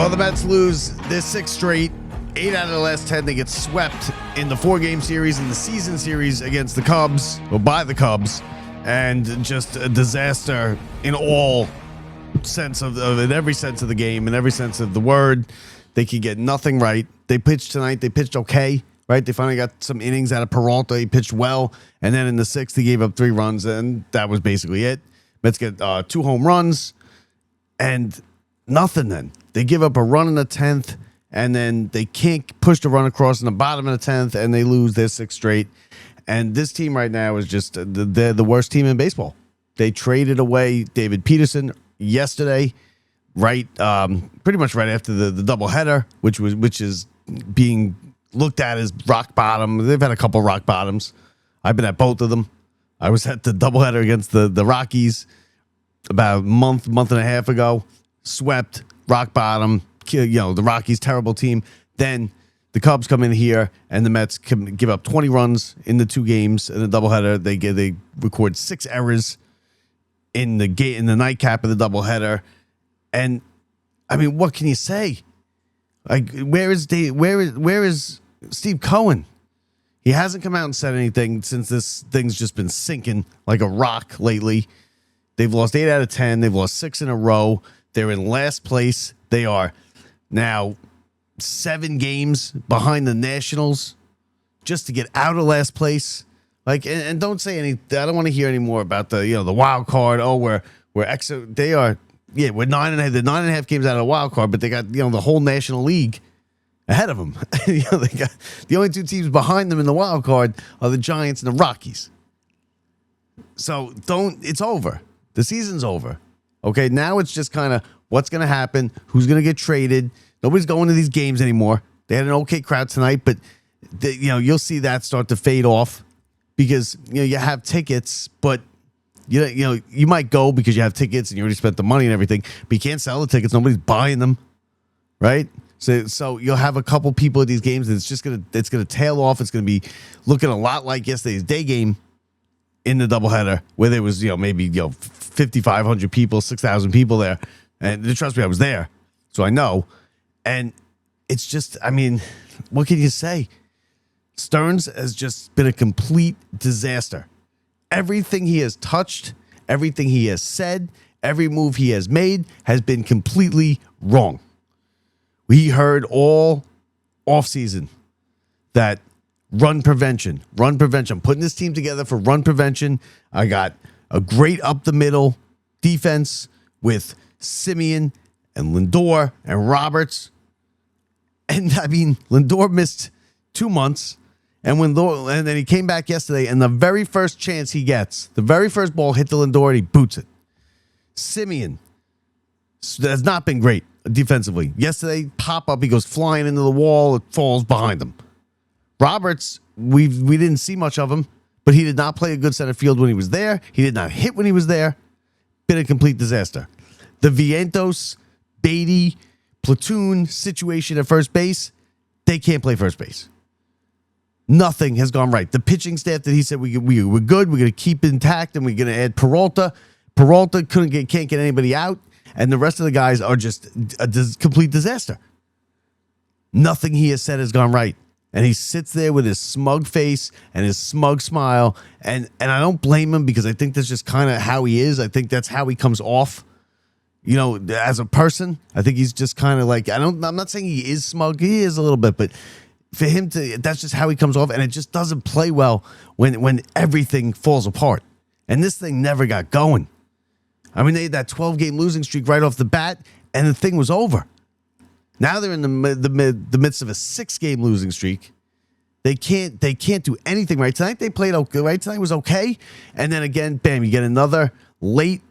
Well, the Mets lose their 6th straight. 8 out of the last 10, they get swept in the 4-game series and the season series against the Cubs, or by the Cubs, and just a disaster in all sense in every sense of the game, in every sense of the word. They could get nothing right. They pitched tonight. They pitched okay, right? They finally got some innings out of Peralta. He pitched well, and then in the 6th, he gave up 3 runs, and that was basically it. Mets get 2 home runs, and nothing then. They give up a run in the 10th, and then they can't push the run across in the bottom of the 10th, and they lose their 6th straight. And this team right now is just the worst team in baseball. They traded away David Peterson yesterday, right? Pretty much right after the doubleheader, which is being looked at as rock bottom. They've had a couple rock bottoms. I've been at both of them. I was at the doubleheader against the Rockies about a month and a half ago. Swept, rock bottom, the Rockies, terrible team. Then the Cubs come in here, and the Mets can give up 20 runs in the 2 games in the doubleheader. They record 6 errors in the nightcap of the doubleheader. And I mean, what can you say? Like, where is Steve Cohen? He hasn't come out and said anything since this thing's just been sinking like a rock lately. They've lost 8 out of 10. They've lost 6 in a row. They're in last place. They are now 7 games behind the Nationals just to get out of last place. Like, and don't say any. I don't want to hear any more about the wild card. Oh, we're they are. Yeah, we're 9.5. They're 9.5 games out of the wild card, but they got the whole National League ahead of them. They got the only 2 teams behind them in the wild card are the Giants and the Rockies. So it's over. The season's over. Okay, now it's just kind of what's going to happen, who's going to get traded. Nobody's going to these games anymore. They had an okay crowd tonight, but you'll see that start to fade off because you have tickets, but you might go because you have tickets and you already spent the money and everything, but you can't sell the tickets. Nobody's buying them, right? So you'll have a couple people at these games, and it's gonna tail off. It's gonna be looking a lot like yesterday's day game in the doubleheader, where there was maybe 5,500 people, 6,000 people there, and trust me, I was there, so I know. And it's just, I mean, what can you say? Stearns has just been a complete disaster. Everything he has touched, everything he has said, every move he has made has been completely wrong. We heard all offseason that run prevention. I'm putting this team together for run prevention. I got a great up the middle defense with Simeon and Lindor and Roberts. And I mean, Lindor missed 2 months. And then he came back yesterday, and the very first chance he gets, the very first ball hit the Lindor, and he boots it. Simeon has not been great defensively. Yesterday, pop up, he goes flying into the wall, it falls behind him. Roberts, we didn't see much of him, but he did not play a good center field when he was there. He did not hit when he was there. Been a complete disaster. The Vientos, Beatty, platoon situation at first base, they can't play first base. Nothing has gone right. The pitching staff that he said we were good, we're going to keep intact, and we're going to add Peralta. Peralta can't get anybody out, and the rest of the guys are just a complete disaster. Nothing he has said has gone right. And he sits there with his smug face and his smug smile, and I don't blame him because I think that's just kind of how he is. I think that's how he comes off, as a person. I think he's just kind of like, I'm not saying he is smug. He is a little bit, but for him that's just how he comes off, and it just doesn't play well when everything falls apart. And this thing never got going. I mean, they had that 12-game losing streak right off the bat, and the thing was over. Now they're in the midst of a 6-game losing streak. They can't do anything right. Tonight they played okay. Right, tonight was okay, and then again, bam, you get another late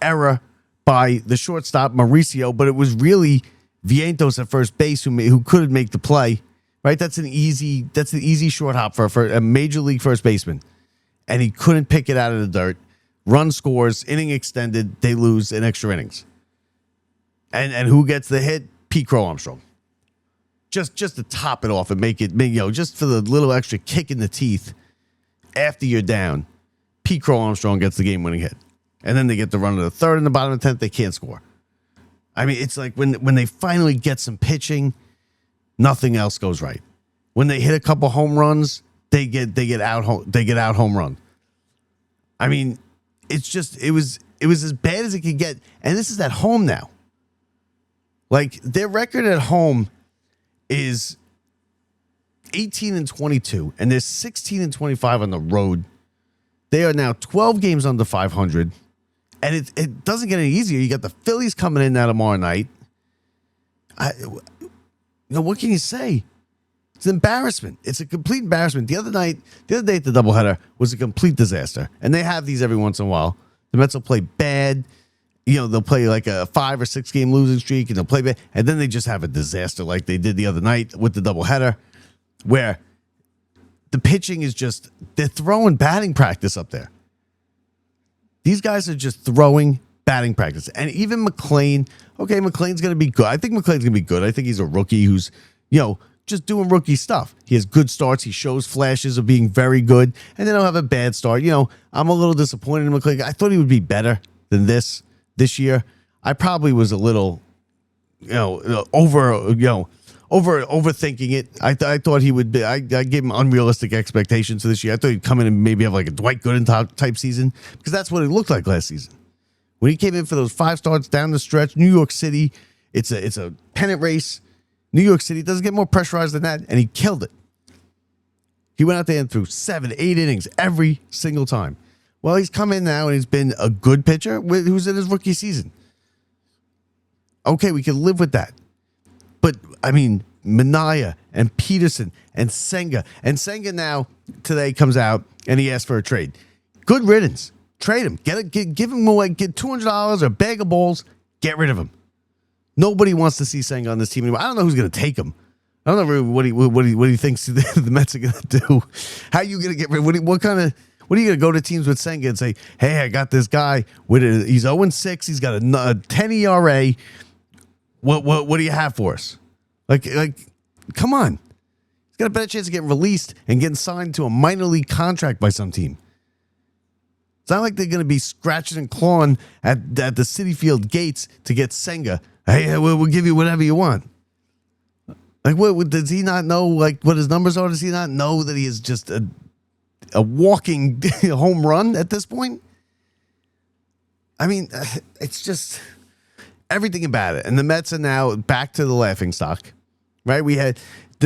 error by the shortstop Mauricio, but it was really Vientos at first base who could make the play. Right, that's an easy short hop for a major league first baseman, and he couldn't pick it out of the dirt. Run scores, inning extended, they lose in extra innings. And who gets the hit? Pete Crow Armstrong. Just to top it off and make it, just for the little extra kick in the teeth after you're down, Pete Crow Armstrong gets the game-winning hit. And then they get the run to the 3rd in the bottom of the 10th. They can't score. I mean, it's like when they finally get some pitching, nothing else goes right. When they hit a couple home runs, they get out home run. I mean, it's just it was as bad as it could get, and this is at home now. Like, their record at home is 18-22, and they're 16-25 on the road. They are now 12 games under 500, and it doesn't get any easier. You got the Phillies coming in now tomorrow night. What can you say? It's an embarrassment. It's a complete embarrassment. The other day at the doubleheader was a complete disaster, and they have these every once in a while. The Mets will play bad. They'll play like a 5 or 6 game losing streak, and they'll play bad, and then they just have a disaster like they did the other night with the doubleheader, where the pitching is just, they're throwing batting practice up there. These guys are just throwing batting practice. And even McClain, McClain's going to be good. I think McClain's going to be good. I think he's a rookie who's, just doing rookie stuff. He has good starts. He shows flashes of being very good. And then he'll have a bad start. I'm a little disappointed in McClain. I thought he would be better than this year. I probably was a little, overthinking it. I thought he would be. I gave him unrealistic expectations for this year. I thought he'd come in and maybe have like a Dwight Gooden type season, because that's what it looked like last season. When he came in for those 5 starts down the stretch, New York City, it's a pennant race. New York City doesn't get more pressurized than that, and he killed it. He went out there and threw 7, 8 innings every single time. Well, he's come in now and he's been a good pitcher who's in his rookie season. Okay, we can live with that. But, I mean, Minaya and Peterson and Senga. And Senga now, today, comes out and he asks for a trade. Good riddance. Trade him. Give him away. Get $200 or a bag of balls. Get rid of him. Nobody wants to see Senga on this team anymore. I don't know who's going to take him. I don't know really what he thinks the Mets are going to do. How are you going to get rid? What are you going to go to teams with Senga and say, hey, I got this guy he's 0-6. He's got a 10 ERA. What do you have for us? Like, come on. He's got a better chance of getting released and getting signed to a minor league contract by some team. It's not like they're going to be scratching and clawing at the Citi Field gates to get Senga. Hey, we'll give you whatever you want. Like, what does he not know? Like, what his numbers are? Does he not know that he is just a walking home run at this point? I mean, it's just everything about it. And the Mets are now back to the laughingstock, right? We had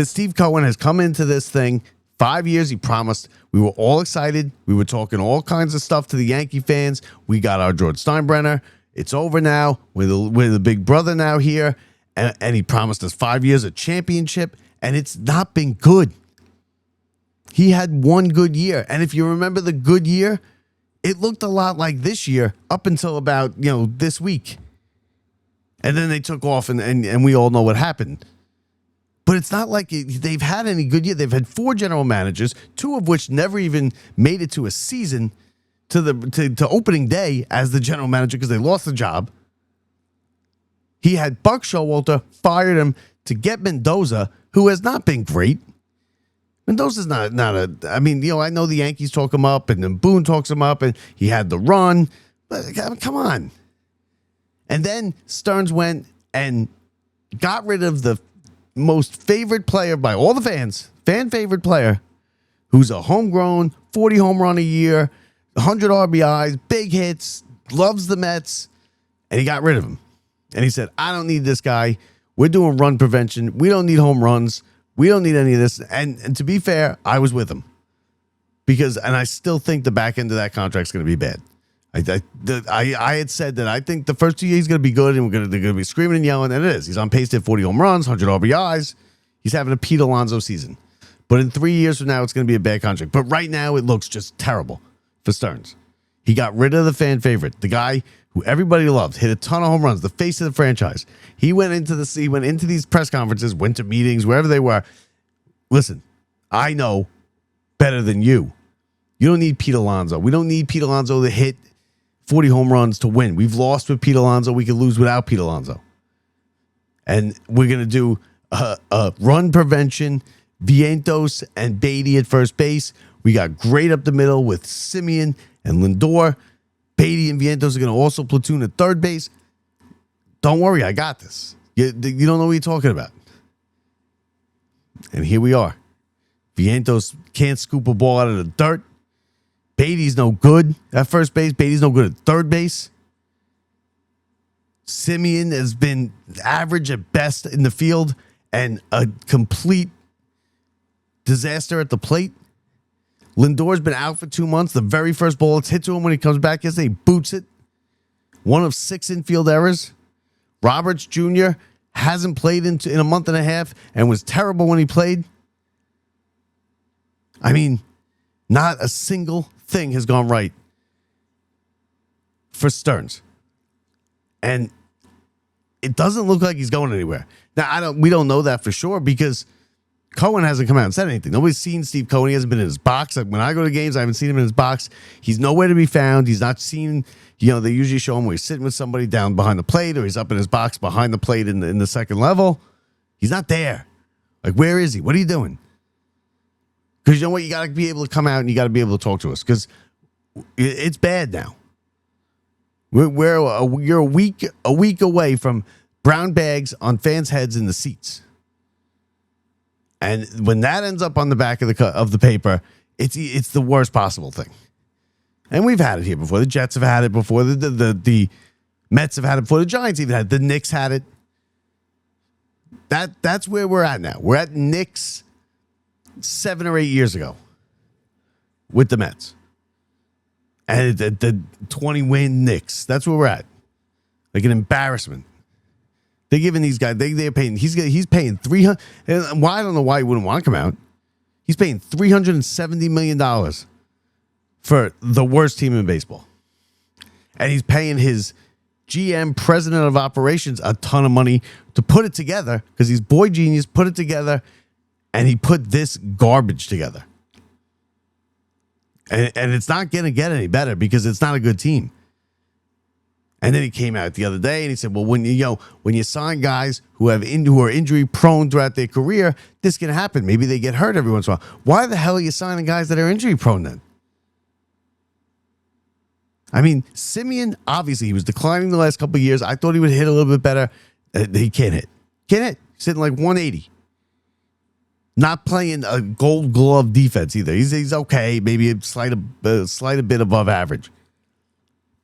Steve Cohen has come into this thing 5 years. He promised. We were all excited. We were talking all kinds of stuff to the Yankee fans. We got our George Steinbrenner. It's over now. We're the big brother now here. And he promised us 5 years of championship. And it's not been good. He had one good year. And if you remember the good year, it looked a lot like this year up until about, this week. And then they took off and we all know what happened. But it's not like they've had any good year. They've had 4 general managers, 2 of which never even made it to a season to opening day as the general manager because they lost the job. He had Buck Showalter, fired him to get Mendoza, who has not been great. Mendoza's not I know the Yankees talk him up and then Boone talks him up and he had the run, but come on. And then Stearns went and got rid of the most favorite player by all the fans, fan favorite player, who's a homegrown, 40 home run a year, 100 RBIs, big hits, loves the Mets, and he got rid of him. And he said, I don't need this guy. We're doing run prevention. We don't need home runs. We don't need any of this. And to be fair, I was with him. And I still think the back end of that contract is going to be bad. I had said that I think the first 2 years he's going to be good and they're going to be screaming and yelling, and it is. He's on pace to hit 40 home runs, 100 RBIs. He's having a Pete Alonso season. But in 3 years from now, it's going to be a bad contract. But right now, it looks just terrible for Stearns. He got rid of the fan favorite, the guy who everybody loved, hit a ton of home runs, the face of the franchise. He went into these press conferences, went to meetings, wherever they were. Listen, I know better than you. You don't need Pete Alonso. We don't need Pete Alonso to hit 40 home runs to win. We've lost with Pete Alonso. We could lose without Pete Alonso. And we're going to do a run prevention, Vientos and Beatty at first base. We got great up the middle with Simeon and Lindor. Beatty and Vientos are going to also platoon at third base. Don't worry, I got this. You don't know what you're talking about. And here we are. Vientos can't scoop a ball out of the dirt. Beatty's no good at first base. Beatty's no good at third base. Simeon has been average at best in the field and a complete disaster at the plate. Lindor's been out for 2 months. The very first ball that's hit to him when he comes back yesterday, he boots it. 1 of 6 infield errors. Roberts Jr. hasn't played in a month and a half and was terrible when he played. I mean, not a single thing has gone right for Stearns. And it doesn't look like he's going anywhere. Now, we don't know that for sure because Cohen hasn't come out and said anything. Nobody's seen Steve Cohen. He hasn't been in his box. When I go to games, I haven't seen him in his box. He's nowhere to be found. He's not seen, they usually show him where he's sitting with somebody down behind the plate or he's up in his box behind the plate in the second level. He's not there. Like, where is he? What are you doing? Because you know what? You got to be able to come out and you got to be able to talk to us because it's bad now. You're a week away from brown bags on fans' heads in the seats. And when that ends up on the back of the paper, it's the worst possible thing. And we've had it here before. The Jets have had it before. The Mets have had it before. The Giants even had it. The Knicks had it. That's where we're at now. We're at Knicks 7 or 8 years ago with the Mets. And the 20-win Knicks. That's where we're at. Like an embarrassment. They're giving these guys, they're paying, he's paying 300, and why I don't know why he wouldn't want to come out. He's paying $370 million for the worst team in baseball. And he's paying his GM, president of operations, a ton of money to put it together because he's boy genius, put it together, and he put this garbage together. And it's not going to get any better because it's not a good team. And then he came out the other day and he said, well, when you sign guys who are injury prone throughout their career, this can happen. Maybe they get hurt every once in a while. Why the hell are you signing guys that are injury prone then? I mean, Simeon, obviously, he was declining the last couple of years. I thought he would hit a little bit better. He can't hit. Can't hit. He's hitting like 180. Not playing a gold glove defense either. He's okay. Maybe a slight a bit above average.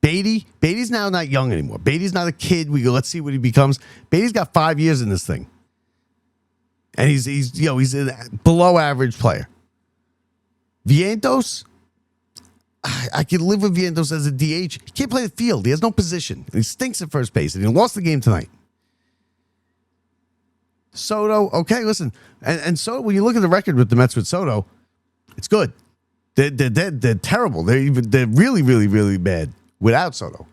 Beatty's now not young anymore. Beatty's not a kid. We go, let's see what he becomes. Beatty's got 5 years in this thing. And he's a below average player. Vientos, I can live with Vientos as a DH. He can't play the field. He has no position. He stinks at first base. And he lost the game tonight. Soto, okay, listen. And so when you look at the record with the Mets with Soto, it's good. They're terrible. They're really, really, really bad without Soto.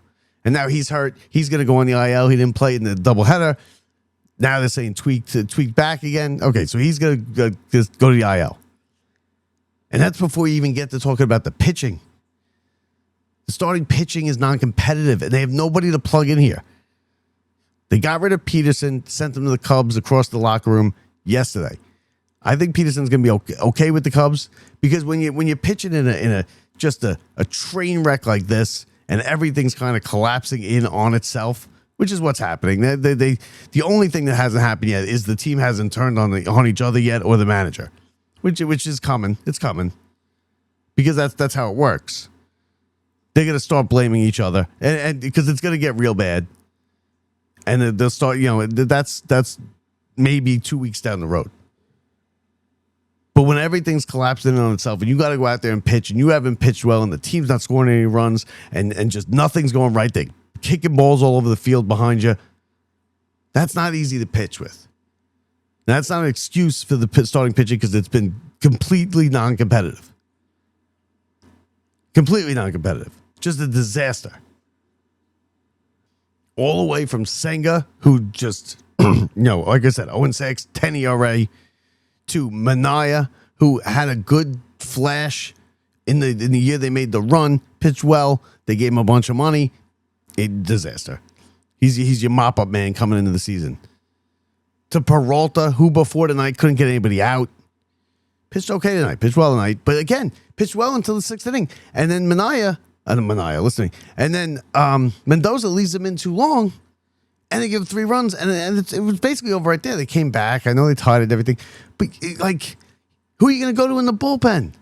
And now he's hurt. He's going to go on the IL. He didn't play in the doubleheader. Now they're saying tweak back again. Okay, so he's going to just go to the IL. And that's before you even get to talking about the pitching. The starting pitching is non-competitive, and they have nobody to plug in here. They got rid of Peterson, sent him to the Cubs across the locker room yesterday. I think Peterson's going to be okay with the Cubs because when you're pitching in a train wreck like this and everything's kind of collapsing in on itself, which is what's happening. The only thing that hasn't happened yet is the team hasn't turned on each other yet or the manager, which is coming. It's coming because that's how it works. They're going to start blaming each other and because it's going to get real bad. And they'll start, that's maybe 2 weeks down the road. But when everything's collapsing in on itself and you got to go out there and pitch and you haven't pitched well and the team's not scoring any runs and just nothing's going right, they're kicking balls all over the field behind you, that's not easy to pitch with. That's not an excuse for the starting pitching because it's been completely non-competitive. Completely non-competitive. Just a disaster. All the way from Senga, who just, like I said, 0-6, 10 ERA, to Manaea, who had a good flash in the year they made the run, pitched well. They gave him a bunch of money. A disaster. He's your mop-up man coming into the season. To Peralta, who before tonight couldn't get anybody out. Pitched okay tonight, pitched well tonight, but again, pitched well until the 6th inning. And then Manaea, listening. And then Mendoza leaves him in too long, And they give 3 runs, and it was basically over right there. They came back. I know they tied it and everything. But, like, who are you going to go to in the bullpen?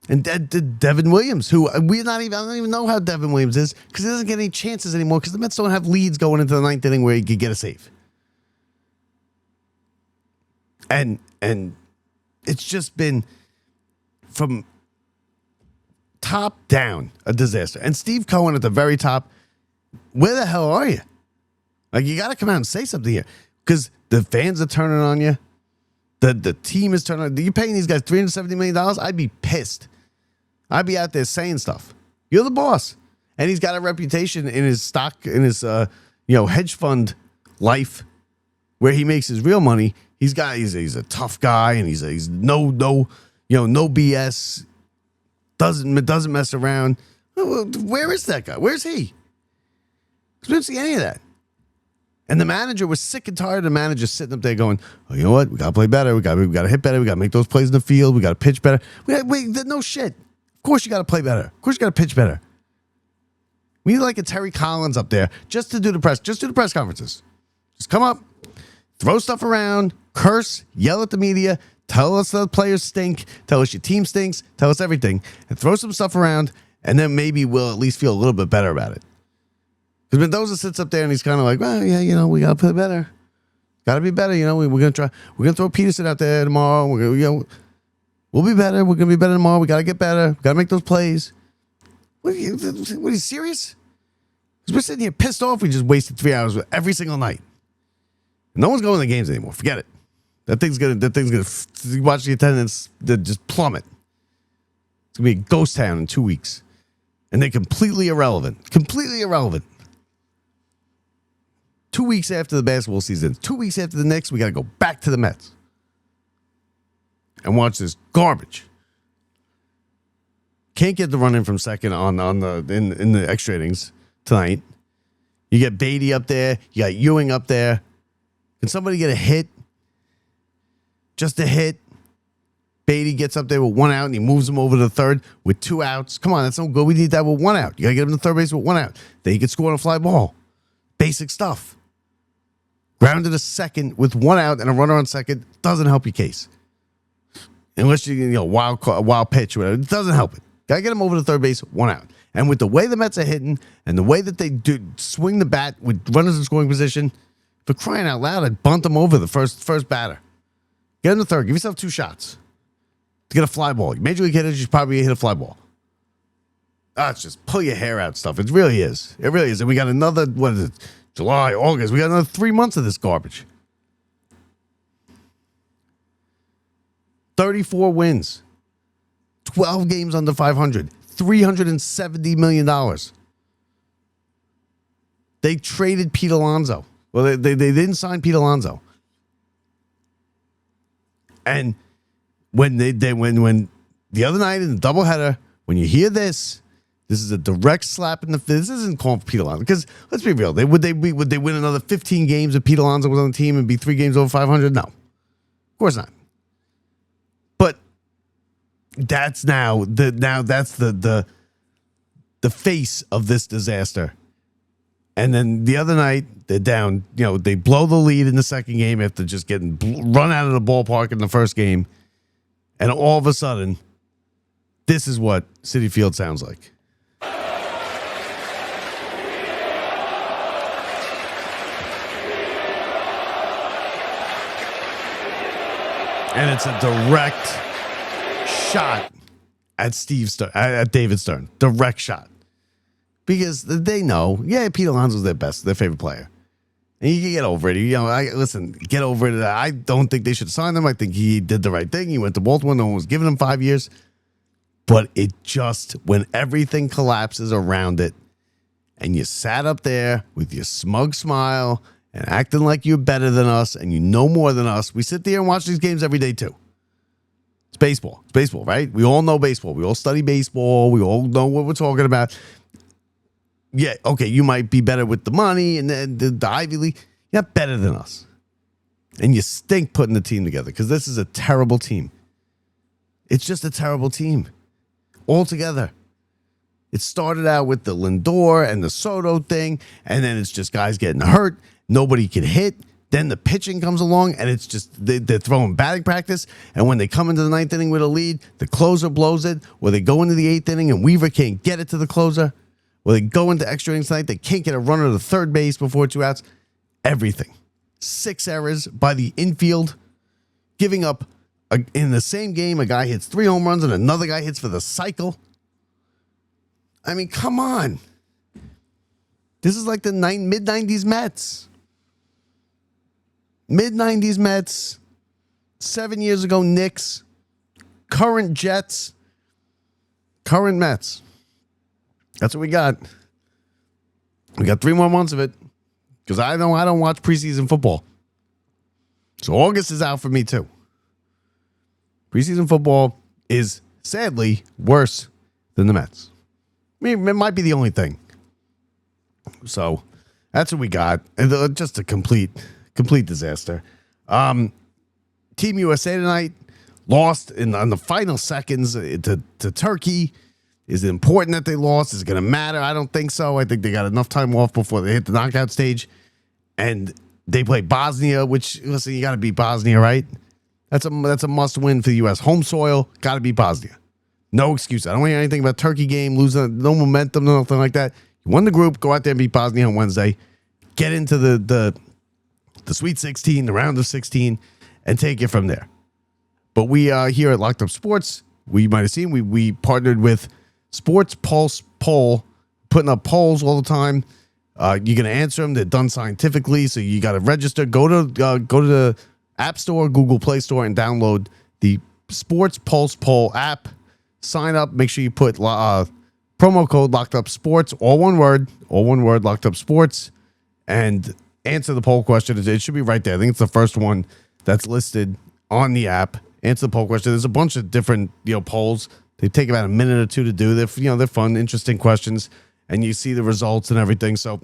And Devin Williams, who I don't even know how Devin Williams is, because he doesn't get any chances anymore, because the Mets don't have leads going into the 9th inning where he could get a save. And it's just been, from top down, a disaster. And Steve Cohen at the very top, where the hell are you? Like, you got to come out and say something here, because the fans are turning on you. The team is turning on. You're paying these guys $370 million? I'd be pissed. I'd be out there saying stuff. You're the boss. And he's got a reputation in his stock, in his hedge fund life, where he makes his real money. He's a tough guy, and he's no BS. Doesn't mess around. Where is that guy? Where's he? We didn't see any of that. And the manager was sick and tired of the manager sitting up there going, oh, you know what? We got to play better. We got to hit better. We got to make those plays in the field. We got to pitch better. Wait, no shit. Of course you got to play better. Of course you got to pitch better. We need like a Terry Collins up there just to do the press conferences. Just come up, throw stuff around, curse, yell at the media, tell us the players stink, tell us your team stinks, tell us everything, and throw some stuff around, and then maybe we'll at least feel a little bit better about it. Because Mendoza sits up there and he's kind of like, well, yeah, we got to play better. Got to be better. We're going to throw Peterson out there tomorrow. We'll be better. We're going to be better tomorrow. We got to get better. We got to make those plays. What are you serious? Because we're sitting here pissed off. We just wasted 3 hours every single night. No one's going to the games anymore. Forget it. That thing's going to watch the attendance just plummet. It's going to be a ghost town in 2 weeks. And they're completely irrelevant. Completely irrelevant. 2 weeks after the basketball season, 2 weeks after the Knicks, we got to go back to the Mets and watch this garbage. Can't get the run in from second in the extra innings tonight. You get Beatty up there. You got Ewing up there. Can somebody get a hit? Just a hit. Beatty gets up there with 1 out and he moves him over to the third with 2 outs. Come on, that's no good. We need that with 1 out. You got to get him to third base with 1 out. Then you can score on a fly ball. Basic stuff. Grounded a second with 1 out and a runner on second doesn't help your case. Unless you wild pitch or whatever. It doesn't help it. Got to get him over to third base, 1 out. And with the way the Mets are hitting and the way that they do swing the bat with runners in scoring position, for crying out loud, I'd bunt them over the first batter. Get him to third. Give yourself 2 shots to get a fly ball. Major league hitters, you probably hit a fly ball. It's just pull your hair out stuff. It really is. It really is. And we got another, what is it? July, August. We got another 3 months of this garbage. 34 wins. 12 games under 500. $370 million. They traded Pete Alonso. Well, they didn't sign Pete Alonso. And when when the other night in the doubleheader, when you hear this is a direct slap in the face. This isn't calling for Pete Alonso, because let's be real. Would they win another 15 games if Pete Alonso was on the team and be 3 games over 500? No, of course not. But that's the face of this disaster. And then the other night, they're down. They blow the lead in the second game after just getting run out of the ballpark in the first game. And all of a sudden, this is what Citi Field sounds like. And it's a direct shot at David Stearns. Direct shot. Because they know, Pete Alonso's their favorite player. And you can get over it. Get over it. I don't think they should sign him. I think he did the right thing. He went to Baltimore. No one was giving him 5 years. But it just, when everything collapses around it, and you sat up there with your smug smile and acting like you're better than us and you know more than us. We sit there and watch these games every day too. It's baseball. It's baseball, right? We all know baseball. We all study baseball. We all know what we're talking about. Yeah, okay, you might be better with the money and the Ivy League. You're not better than us. And you stink putting the team together, because this is a terrible team. It's just a terrible team. Altogether. It started out with the Lindor and the Soto thing, and then it's just guys getting hurt. Nobody can hit. Then the pitching comes along, and it's just they're throwing batting practice. And when they come into the ninth inning with a lead, the closer blows it. Or they go into the eighth inning, and Weaver can't get it to the closer. Or they go into extra innings tonight, they can't get a runner to third base before 2 outs. Everything. 6 errors by the infield, giving up in the same game. A guy hits 3 home runs, and another guy hits for the cycle. I mean, come on. This is like the mid-90s Mets. Mid-90s Mets. 7 years ago, Knicks. Current Jets. Current Mets. That's what we got. We got 3 more months of it. Because I don't watch preseason football. So August is out for me too. Preseason football is sadly worse than the Mets. I mean, it might be the only thing. So that's what we got. And just a complete disaster. Team USA tonight lost on the final seconds to Turkey. Is it important that they lost? Is it going to matter? I don't think so. I think they got enough time off before they hit the knockout stage. And they play Bosnia, which, listen, you got to beat Bosnia, right? That's a must win for the U.S. Home soil, got to beat Bosnia. No excuse. I don't hear anything about Turkey game, losing, no momentum, nothing like that. You won the group, go out there and beat Bosnia on Wednesday. Get into the Sweet 16, the round of 16, and take it from there. But we here at Locked Up Sports, we might have seen, we partnered with Sports Pulse Poll, putting up polls all the time. You're going to answer them. They're done scientifically, so you got to register. Go to the App Store, Google Play Store, and download the Sports Pulse Poll app. Sign up. Make sure you put promo code Locked Up Sports, all one word, Locked Up Sports, and answer the poll question. It should be right there. I think it's the first one that's listed on the app. Answer the poll question. There's a bunch of different polls. They take about a minute or two to do. They're fun, interesting questions, and you see the results and everything. So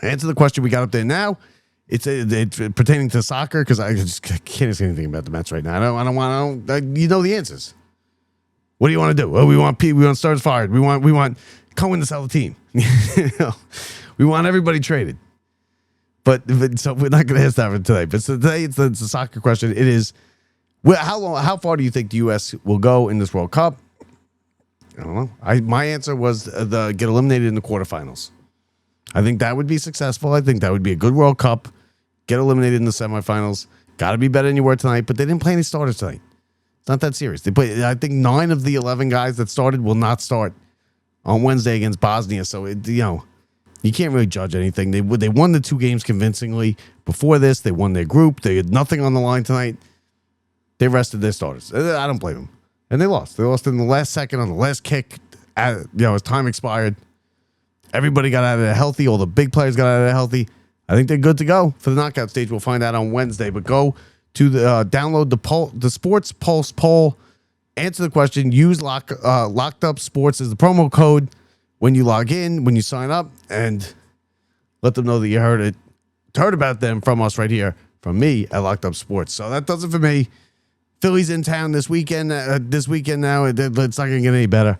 answer the question we got up there now. It's pertaining to soccer, because I just can't say anything about the Mets right now. I don't want the answers. What do you want to do? Oh, we want stars fired. We want Cohen to sell the team. We want everybody traded. But so we're not going to ask that for today. But so today it's the soccer question. It is, how far do you think the U.S. will go in this World Cup? I don't know. My answer was get eliminated in the quarterfinals. I think that would be successful. I think that would be a good World Cup. Get eliminated in the semifinals. Got to be better than you were tonight. But they didn't play any starters tonight. It's not that serious. They play. I think 9 of the 11 guys that started will not start on Wednesday against Bosnia. So you can't really judge anything. They won the 2 games convincingly. Before this, they won their group. They had nothing on the line tonight. They rested their starters. I don't blame them. And they lost. They lost in the last second on the last kick. As time expired. Everybody got out of there healthy. All the big players got out of there healthy. I think they're good to go for the knockout stage. We'll find out on Wednesday. But go to download the Sports Pulse poll. Answer the question. Use Locked Up Sports as the promo code when you log in, when you sign up, and let them know that you heard about them from us right here, from me at Locked Up Sports. So that does it for me. Philly's in town this weekend. Now it's not going to get any better.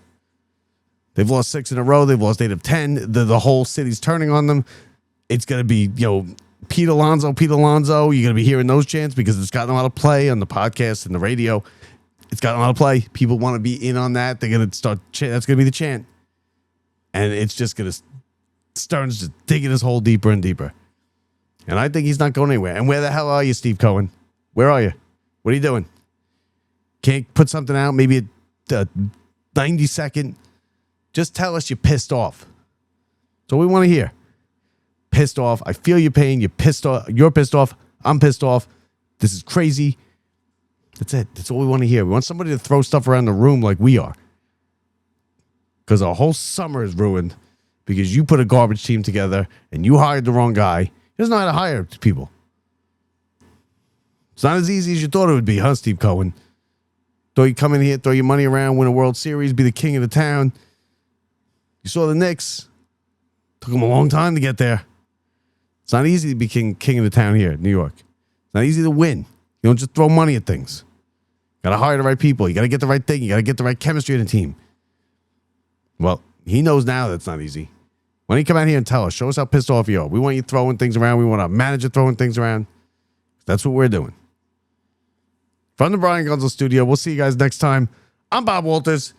They've lost 6 in a row. They've lost 8 of 10. The whole city's turning on them. It's going to be Pete Alonso. You're going to be hearing those chants because it's gotten a lot of play on the podcast and the radio. It's gotten a lot of play. People want to be in on that. They're going to start. That's going to be the chant, and it's just going to Stearns just digging his hole deeper and deeper. And I think he's not going anywhere. And where the hell are you, Steve Cohen? Where are you? What are you doing? Can't put something out, maybe a 90-second. Just tell us you're pissed off. That's all we want to hear. Pissed off. I feel your pain. You're pissed off. You're pissed off. I'm pissed off. This is crazy. That's it. That's all we want to hear. We want somebody to throw stuff around the room like we are. Because our whole summer is ruined because you put a garbage team together and you hired the wrong guy. He doesn't know how to hire people. It's not as easy as you thought it would be, huh, Steve Cohen? Thought you'd come in here, throw your money around, win a World Series, be the king of the town. You saw the Knicks. Took them a long time to get there. It's not easy to be king of the town here in New York. It's not easy to win. You don't just throw money at things. You got to hire the right people. You got to get the right thing. You got to get the right chemistry in the team. Well, He knows now that's not easy. Why don't you come out here and tell us? Show us how pissed off you are. We want you throwing things around. We want our manager throwing things around. That's what we're doing. From the Brian Gunzel studio, we'll see you guys next time. I'm Bob Walters.